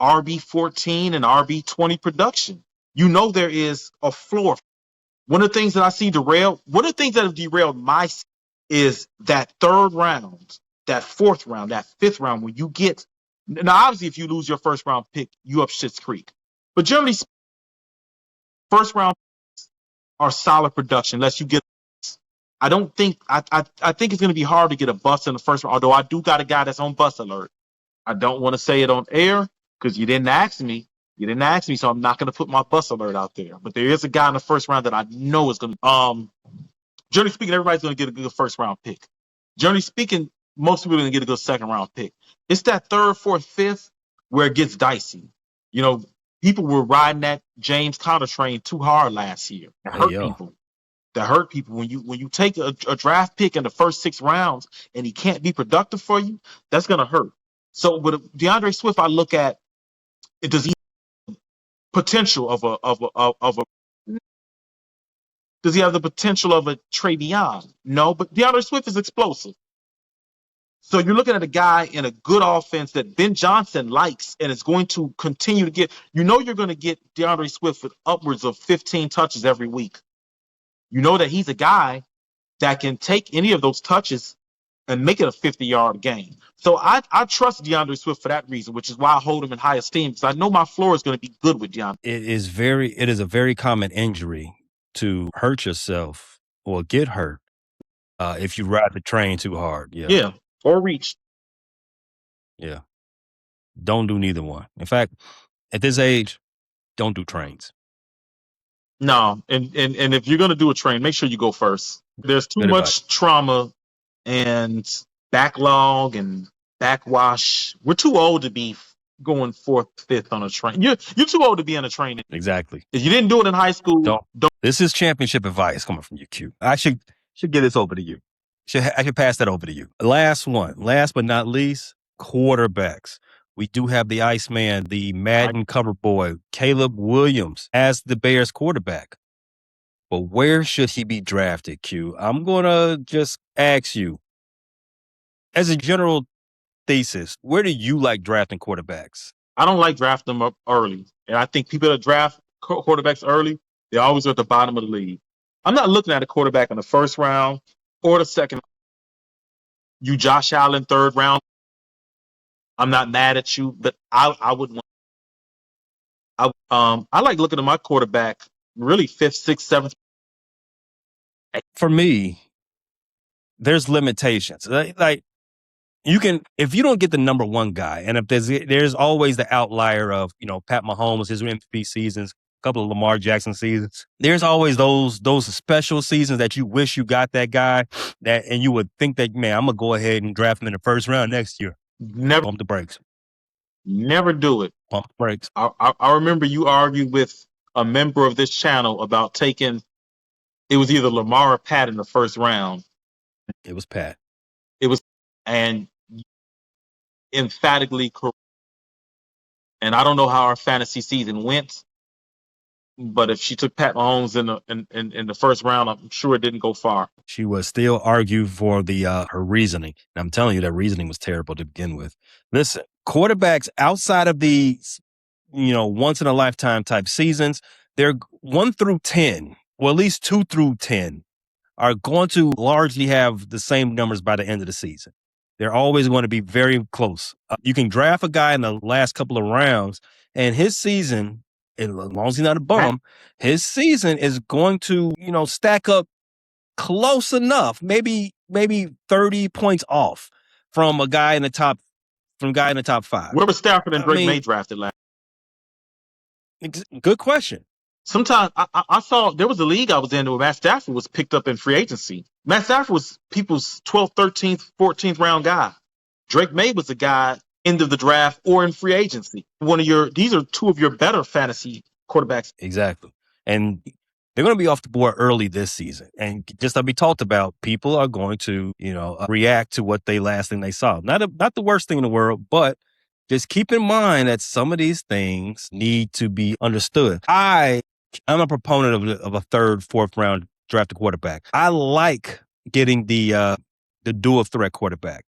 RB14 and RB20 production. You know there is a floor. One of the things that I see one of the things that have derailed my is that 3rd round, that 4th round, that 5th round, when you get, now obviously if you lose your 1st round pick, you up Schitt's Creek. But generally, 1st round are solid production unless you get. I think it's going to be hard to get a bust in the 1st round, although I do got a guy that's on bust alert. I don't want to say it on air because you didn't ask me. So I'm not going to put my bust alert out there. But there is a guy in the 1st round that I know is going to. Generally speaking, everybody's going to get a good 1st round pick. Generally speaking, most people are going to get a good 2nd round pick. It's that 3rd, 4th, 5th where it gets dicey. You know, people were riding that James Conner train too hard last year. That hurt people. When you take a draft pick in the first 6 rounds and he can't be productive for you, that's going to hurt. So with DeAndre Swift, I look at it. Does he have potential of a? Does he have the potential of a Travion? No, but DeAndre Swift is explosive. So you're looking at a guy in a good offense that Ben Johnson likes and is going to continue to get. You know you're going to get DeAndre Swift with upwards of 15 touches every week. You know that he's a guy that can take any of those touches and make it a 50-yard game. So I trust DeAndre Swift for that reason, which is why I hold him in high esteem, because I know my floor is going to be good with DeAndre. It is a very common injury to hurt yourself or get hurt if you ride the train too hard. Yeah, or reach. Yeah. Don't do neither one. In fact, at this age, don't do trains. No, and if you're going to do a train, make sure you go first. There's too much trauma and backlog and backwash. We're too old to be going 4th, 5th on a train. You're too old to be on a train. Exactly. If you didn't do it in high school, don't. This is championship advice coming from you, Q. I should get this over to you. I should pass that over to you. Last but not least, quarterbacks. We do have the Iceman, the Madden cover boy, Caleb Williams, as the Bears quarterback. But where should he be drafted, Q? I'm going to just ask you, as a general thesis, where do you like drafting quarterbacks? I don't like drafting them up early. And I think people that draft quarterbacks early, they always are at the bottom of the league. I'm not looking at a quarterback in the 1st round or the 2nd. You Josh Allen, 3rd round. I'm not mad at you, but I wouldn't want. I like looking at my quarterback really 5th, 6th, 7th. For me, there's limitations. Like you can, if you don't get the number 1 guy, and if there's always the outlier of, Pat Mahomes, his MVP seasons, a couple of Lamar Jackson seasons. There's always those special seasons that you wish you got that guy and you would think that, man, I'm gonna go ahead and draft him in the 1st round next year. Never pump the brakes. Never do it. pump the brakes. I remember you argued with a member of this channel about taking. It was either Lamar or Pat in the first round. It was Pat. It was, and emphatically correct. And I don't know how our fantasy season went, but if she took Pat Mahomes in the first round, I'm sure it didn't go far. She was still argue for the her reasoning. And I'm telling you, that reasoning was terrible to begin with. Listen, quarterbacks outside of these, once in a lifetime type seasons, they're 1 through 10, or at least 2 through 10, are going to largely have the same numbers by the end of the season. They're always going to be very close. You can draft a guy in the last couple of rounds, and his season, as long as he's not a bum, his season is going to, stack up close enough, maybe 30 points off from a guy in the top, five. Where was Stafford and Drake May drafted last? Good question. Sometimes I saw there was a league I was in where Matt Stafford was picked up in free agency. Matt Stafford was people's 12th, 13th, 14th round guy. Drake May was a guy end of the draft or in free agency. These are two of your better fantasy quarterbacks. Exactly. And they're going to be off the board early this season. And just like we talked about, people are going to, react to what last thing they saw. Not the worst thing in the world, but just keep in mind that some of these things need to be understood. I'm a proponent of a third, fourth round drafted quarterback. I like getting the dual threat quarterback.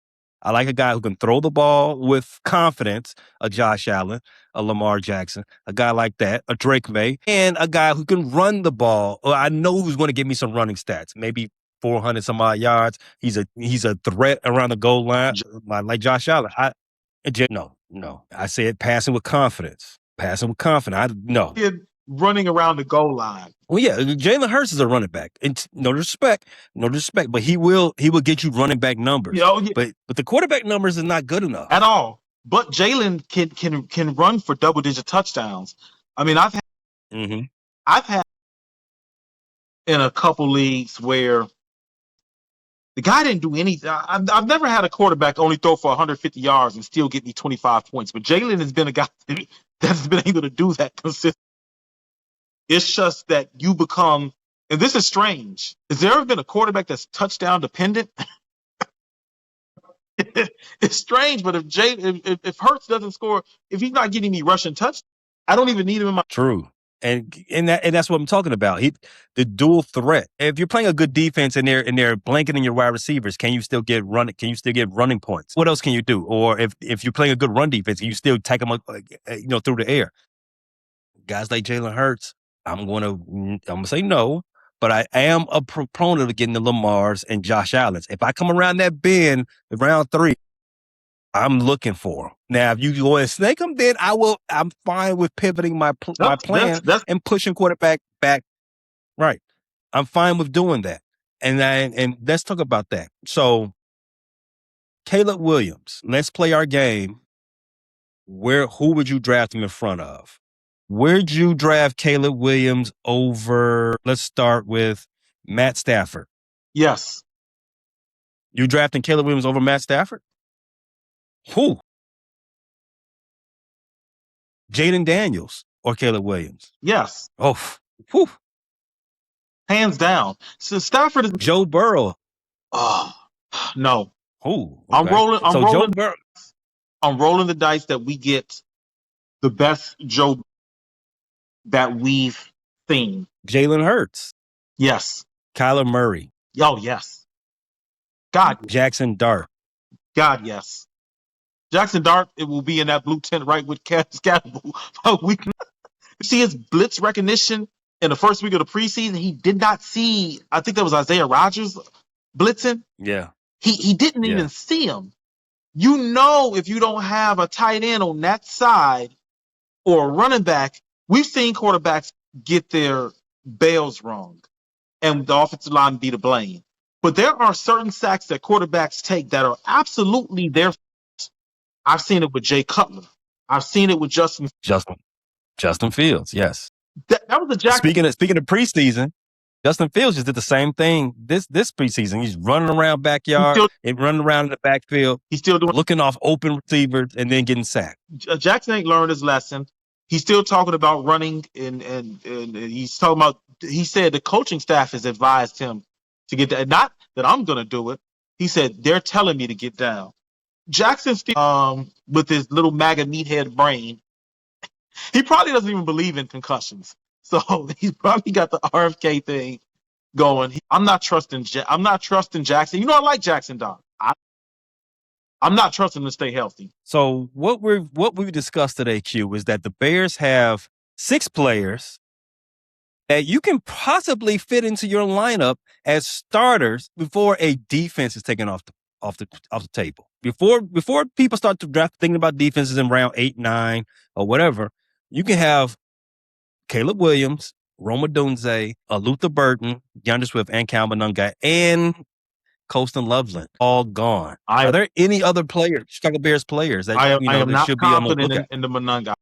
I like a guy who can throw the ball with confidence, a Josh Allen, a Lamar Jackson, a guy like that, a Drake May, and a guy who can run the ball. I know who's going to give me some running stats, maybe 400 some odd yards. He's a threat around the goal line, like Josh Allen. No. I said passing with confidence. No. Running around the goal line. Well, yeah, Jalen Hurts is a running back. And no disrespect, but he will get you running back numbers. But the quarterback numbers is not good enough at all. But Jalen can run for double-digit touchdowns. I mean, I've had in a couple leagues where the guy didn't do anything. I've never had a quarterback only throw for 150 yards and still get me 25 points. But Jalen has been a guy that's been able to do that consistently. It's just that you become, and this is strange. Has there ever been a quarterback that's touchdown dependent? It's strange, but if Hurts doesn't score, if he's not getting me rushing touchdowns, I don't even need him in my. True. And that's what I'm talking about. The dual threat. If you're playing a good defense and they're blanketing your wide receivers, can you still get running points? What else can you do? Or if you're playing a good run defense, can you still take them through the air? Guys like Jalen Hurts, I'm gonna say no, but I am a proponent of getting the Lamars and Josh Allens. If I come around that bend round 3, I'm looking for them. Now, if you go and snake them, then I'm fine with pivoting my plan and pushing quarterback back. Right. I'm fine with doing that. And let's talk about that. So, Caleb Williams, let's play our game. Who would you draft him in front of? Where'd you draft Caleb Williams over? Let's start with Matt Stafford. Yes. You drafting Caleb Williams over Matt Stafford? Who? Jaden Daniels or Caleb Williams? Yes. Oh, whew. Hands down. So Stafford is Joe Burrow. Oh, no. Oh, okay. I'm rolling the dice that we get the best Joe that we've seen. Jalen Hurts. Yes. Kyler Murray. Oh, yes. God. Jackson Dart. God, yes. Jackson Dart, it will be in that blue tent right with Scatterbull. We can see his blitz recognition in the first week of the preseason. He did not see, I think that was Isaiah Rodgers blitzing. Yeah. He didn't even see him. If you don't have a tight end on that side or a running back, we've seen quarterbacks get their bails wrong and the offensive line be to blame. But there are certain sacks that quarterbacks take that are absolutely their fault. I've seen it with Jay Cutler. I've seen it with Justin Fields, yes. That was a Jackson. Speaking of preseason, Justin Fields just did the same thing this preseason. He's running around backyard and running around in the backfield. He's still doing, looking off open receivers and then getting sacked. Jackson ain't learned his lesson. He's still talking about running, and he's talking about. He said the coaching staff has advised him to get that. Not that I'm going to do it. He said they're telling me to get down. Jackson still, with his little MAGA meathead brain, he probably doesn't even believe in concussions. So he's probably got the RFK thing going. I'm not trusting Jackson. You know, I like Jackson, Doc. I'm not trusting him to stay healthy. So what we've discussed today, Q, is that the Bears have 6 players that you can possibly fit into your lineup as starters before a defense is taken off the table. Before people start to draft thinking about defenses in round 8, 9, or whatever, you can have Caleb Williams, Rome Odunze, Luther Burton, DeAndre Swift, and Cal Monunga, and Colston Loveland, all gone. Are there any other players, Chicago Bears players, that I am not should be on the confident lookout? in the Monunga.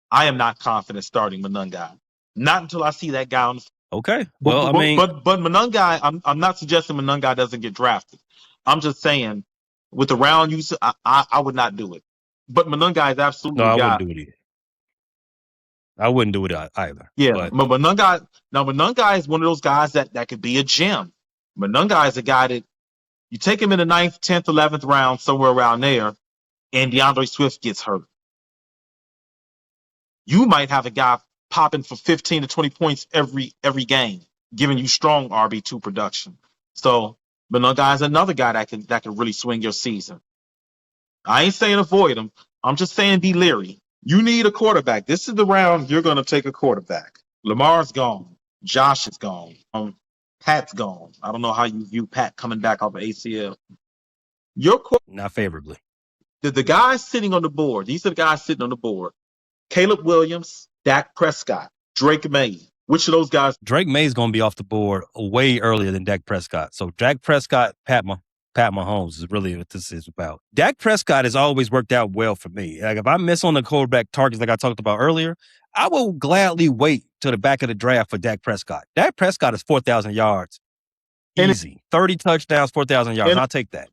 I am not confident starting Monunga. Not until I see that guy on the. Okay. Well, but Monunga, I'm not suggesting Monunga doesn't get drafted. I'm just saying, with the round use, I would not do it. But Monunga is absolutely. No, I wouldn't do it either. I wouldn't do it either. Yeah, but Monunga is one of those guys that could be a gem. Monunga is a guy that you take him in the 9th, 10th, 11th round, somewhere around there, and DeAndre Swift gets hurt. You might have a guy popping for 15 to 20 points every game, giving you strong RB2 production. So Monunga is another guy that can really swing your season. I ain't saying avoid him. I'm just saying be leery. You need a quarterback. This is the round you're going to take a quarterback. Lamar's gone. Josh is gone. Pat's gone. I don't know how you view Pat coming back off of ACL. Not favorably. The guys sitting on the board, these are the guys sitting on the board. Caleb Williams, Dak Prescott, Drake May. Which of those guys? Drake May is going to be off the board way earlier than Dak Prescott. So Dak Prescott, Pat Mahomes is really what this is about. Dak Prescott has always worked out well for me. Like if I miss on the quarterback targets like I talked about earlier, I will gladly wait till the back of the draft for Dak Prescott. Dak Prescott is 4,000 yards. Easy. 30 touchdowns, 4,000 yards. I'll take that.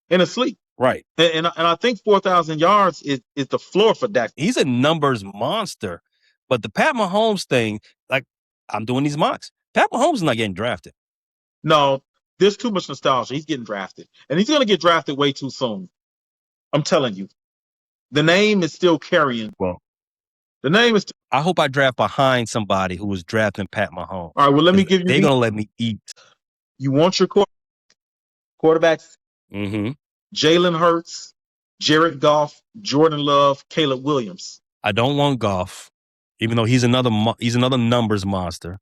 In a sleep. Right. And I think 4,000 yards is the floor for Dak. He's a numbers monster. But the Pat Mahomes thing, like I'm doing these mocks. Pat Mahomes is not getting drafted. No, there's too much nostalgia. He's getting drafted. And he's going to get drafted way too soon. I'm telling you. The name is still carrying. Well, the name is. I hope I draft behind somebody who was drafting Pat Mahomes. All right, well, let me give you. They're going to let me eat. You want your quarterbacks? Mm-hmm. Jalen Hurts, Jared Goff, Jordan Love, Caleb Williams. I don't want Goff, even though he's another numbers monster.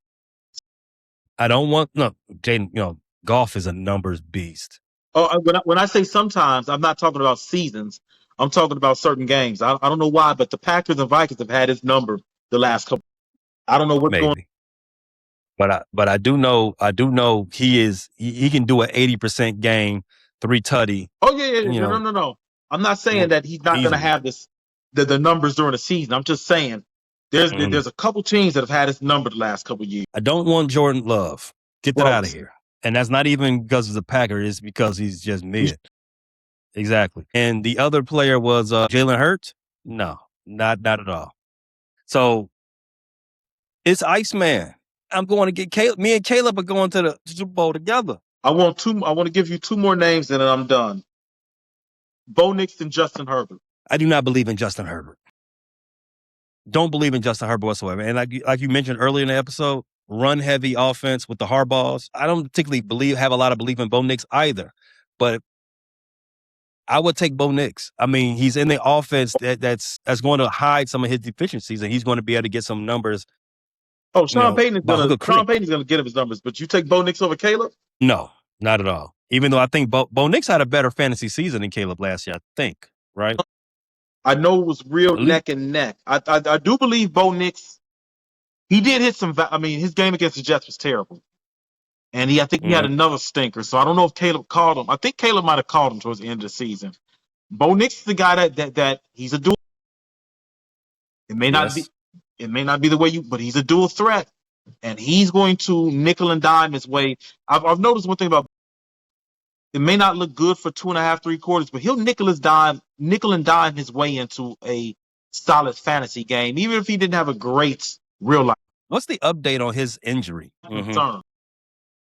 I don't want Jaden. Goff is a numbers beast. Oh, when I say sometimes, I'm not talking about seasons. I'm talking about certain games. I don't know why, but the Packers and Vikings have had his number the last couple. I don't know what's going on. But I do know he can do an 80% game, 3 tutty. Oh yeah. No. I'm not saying that he's not going to have the numbers during the season. I'm just saying there's a couple teams that have had his number the last couple years. I don't want Jordan Love. Get that out of here. And that's not even because of the Packers. It's because he's just mid. Exactly. And the other player was Jalen Hurts. No, not at all. So it's Iceman. I'm going to get Caleb. Me and Caleb are going to the Super Bowl together. I want to give you 2 more names and then I'm done. Bo Nix and Justin Herbert. I do not believe in Justin Herbert. Don't believe in Justin Herbert whatsoever. And like you mentioned earlier in the episode, run heavy offense with the Harbaughs. I don't particularly have a lot of belief in Bo Nix either, but I would take Bo Nix. I mean, he's in the offense that's going to hide some of his deficiencies, and he's going to be able to get some numbers. Oh, Sean Payton's going to get him his numbers, but you take Bo Nix over Caleb? No, not at all. Even though I think Bo Nix had a better fantasy season than Caleb last year, I think, right? I know it was real neck and neck. I do believe Bo Nix, he did hit some. I mean, his game against the Jets was terrible. And I think he had another stinker. So I don't know if Caleb called him. I think Caleb might have called him towards the end of the season. Bo Nix is the guy that he's a dual. It may not be the way but he's a dual threat. and he's going to nickel and dime his way. I've noticed one thing about it may not look good for 2.5, 3 quarters, but he'll nickel and dime his way into a solid fantasy game, even if he didn't have a great real life. What's the update on his injury? Concern.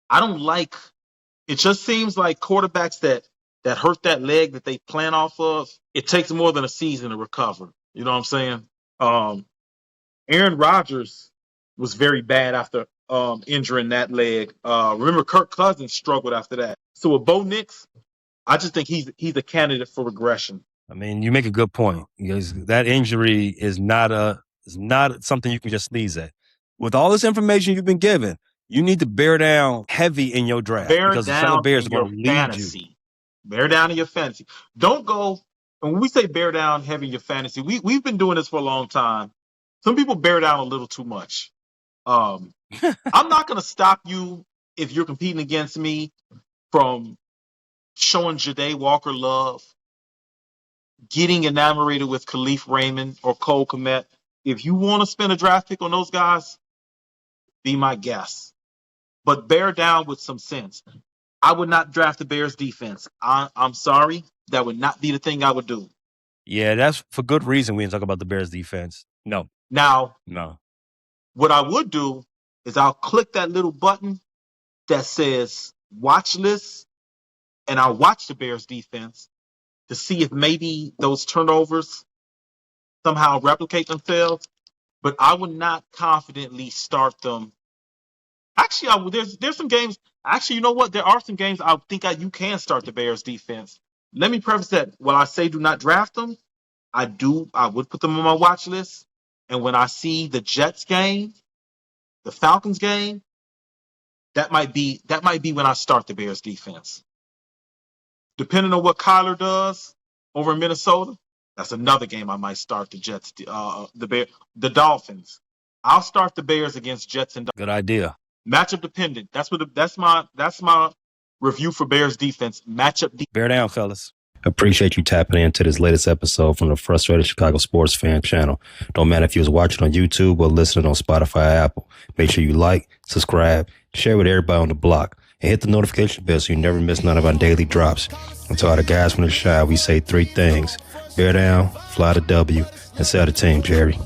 I don't like. It just seems like quarterbacks that hurt that leg that they plan off of, it takes more than a season to recover. You know what I'm saying? Aaron Rodgers was very bad after injuring that leg. Remember, Kirk Cousins struggled after that. So with Bo Nix, I just think he's a candidate for regression. I mean, you make a good point, because that injury is not something you can just sneeze at. With all this information you've been given, you need to bear down heavy in your draft, because the Chicago Bears are going to lead you. Bear down in your fantasy. Don't go. And when we say bear down heavy in your fantasy, we've been doing this for a long time. Some people bear down a little too much. I'm not going to stop you if you're competing against me from showing Ja'Day Walker love, getting enamored with Khalif Raymond or Cole Kmet. If you want to spend a draft pick on those guys, be my guest. But bear down with some sense. I would not draft the Bears defense. I'm sorry. That would not be the thing I would do. Yeah, that's for good reason we didn't talk about the Bears defense. No. Now, no. What I would do is I'll click that little button that says watch list, and I'll watch the Bears defense to see if maybe those turnovers somehow replicate themselves. But I would not confidently start them. Actually, there's some games. Actually, you know what? There are some games I think you can start the Bears defense. Let me preface that when I say do not draft them, I would put them on my watch list. And when I see the Jets game, the Falcons game, that might be when I start the Bears defense. Depending on what Kyler does over in Minnesota, that's another game I might start the Jets, the Dolphins. I'll start the Bears against Jets and Dolphins. Good idea. Matchup dependent. That's my review for Bears defense. Bear down, fellas. Appreciate you tapping into this latest episode from the Frustrated Chicago Sports Fan channel. Don't matter if you was watching on YouTube or listening on Spotify or Apple. Make sure you like, subscribe, share with everybody on the block, and hit the notification bell so you never miss none of our daily drops. And to all the guys from the shy, we say 3 things. Bear down, fly the W, and sell the team, Jerry.